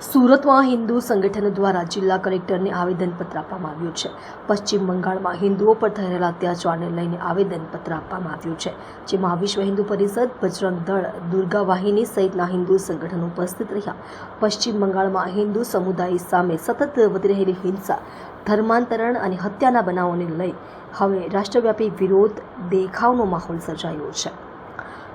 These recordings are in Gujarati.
સુરતમાં હિન્દુ સંગઠન દ્વારા જિલ્લા કલેક્ટરને આવેદનપત્ર આપવામાં આવ્યું છે। પશ્ચિમ બંગાળમાં હિન્દુઓ પર થઈ રહેલા અત્યાચારને લઈને આવેદનપત્ર આપવામાં આવ્યું છે, જેમાં વિશ્વ હિન્દુ પરિષદ, બજરંગ દળ, દુર્ગા વાહિની સહિતના હિન્દુ સંગઠનો ઉપસ્થિત રહ્યા। પશ્ચિમ બંગાળમાં હિન્દુ સમુદાય સામે સતત વધી રહેલી હિંસા, ધર્માંતરણ અને હત્યાના બનાવોને લઈ હવે રાષ્ટ્રવ્યાપી વિરોધ દેખાવનો માહોલ સર્જાયો છે।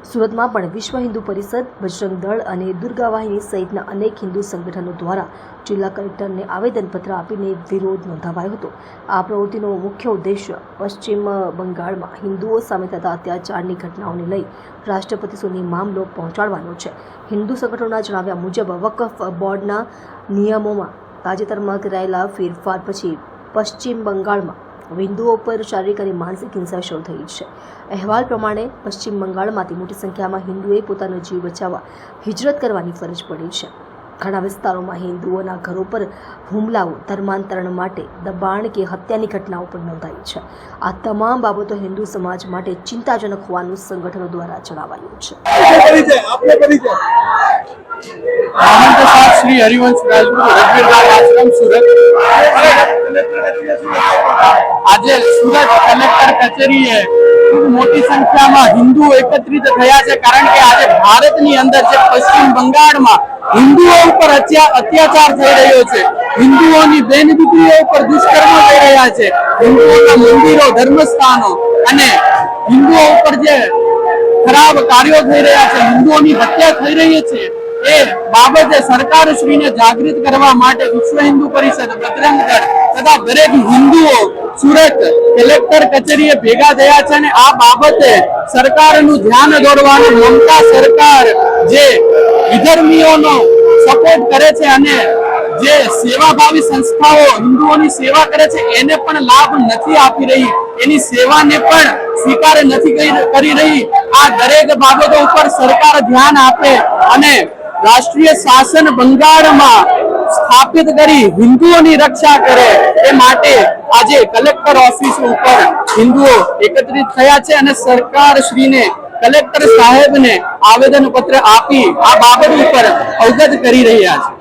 સુરતમાં પણ વિશ્વ હિન્દુ પરિષદ, બજરંગ દળ અને દુર્ગા વાહિની સહિતના અનેક હિન્દુ સંગઠનો દ્વારા જિલ્લા કલેક્ટરને આવેદનપત્ર આપીને વિરોધ નોંધાવાયો હતો। આ પ્રવૃત્તિનો મુખ્ય ઉદ્દેશ્ય પશ્ચિમ બંગાળમાં હિન્દુઓ સામે થતા અત્યાચારની ઘટનાઓને લઈ રાષ્ટ્રપતિ સુધી મામલો પહોંચાડવાનો છે। હિન્દુ સંગઠનોના જણાવ્યા મુજબ વકફ બોર્ડના નિયમોમાં તાજેતરમાં કરાયેલા ફેરફાર પછી પશ્ચિમ બંગાળમાં હિન્દુઓ પર શારીરિક અને માનસિક હિંસા શરૂ થઈ છે। અહેવાલ પ્રમાણે પશ્ચિમ બંગાળમાંથી મોટી સંખ્યામાં હિન્દુઓએ પોતાનો જીવ બચાવવા હિજરત કરવાની ફરજ પડી છે। ઘણા વિસ્તારોમાં હિન્દુઓના ઘરો પર હુમલાઓ, ધર્માંતરણ માટે દબાણ કે હત્યાની ઘટનાઓ પણ નોંધાઈ છે। આ તમામ બાબતો હિન્દુ સમાજ માટે ચિંતાજનક હોવાનું સંગઠનો દ્વારા જણાવાયું છે। श्री हरिवंश राजपूत रघुवीरलाल आश्रम सूरत। आज सूरत कलेक्टर कचेरीए मोटी संख्या में हिंदू एकत्रित थया छे, कारण के आज भारतनी अंदर जे पश्चिम बंगाल में हिंदुओं पर अत्याचार થઈ રહ્યો છે, હિન્દુઓની બેન દીકરીઓ પર દુષ્કર્મ થઈ રહ્યા છે, હિન્દુઓના મંદિરો, ધર્મસ્થાનો અને હિન્દુઓ પર જે ખરાબ કાર્યો થઈ રહ્યા છે, હિન્દુઓની હત્યા થઈ રહી છે, એ બાબતે સરકાર શ્રીને જાગૃત કરવા માટે વિશ્વ હિન્દુ પરિષદ, બજરંગ દળ તથા દરેક હિન્દુઓ સુરત કલેક્ટર કચેરીએ ભેગા થયા છે અને આ બાબતે સરકારનું ધ્યાન દોરવાનું, મમતા સરકાર જે વિધર્મીઓનો સપોર્ટ કરે છે અને જે સેવાભાવી સંસ્થાઓ હિન્દુઓની સેવા કરે છે એને પણ લાભ નથી આપી રહી, એની સેવાને પણ સ્વીકાર નથી કરી રહી। આ દરેક બાબતો ઉપર સરકાર ધ્યાન આપે અને રાષ્ટ્રીય શાસન બંગાળમાં સ્થાપિત કરી હિન્દુઓની રક્ષા કરે એ માટે આજે કલેક્ટર ઓફિસ ઉપર હિન્દુઓ એકત્રિત થયા છે અને સરકાર શ્રીને, કલેક્ટર સાહેબને આવેદન પત્ર આપી આ બાબત ઉપર અવગત કરી રહ્યા છે।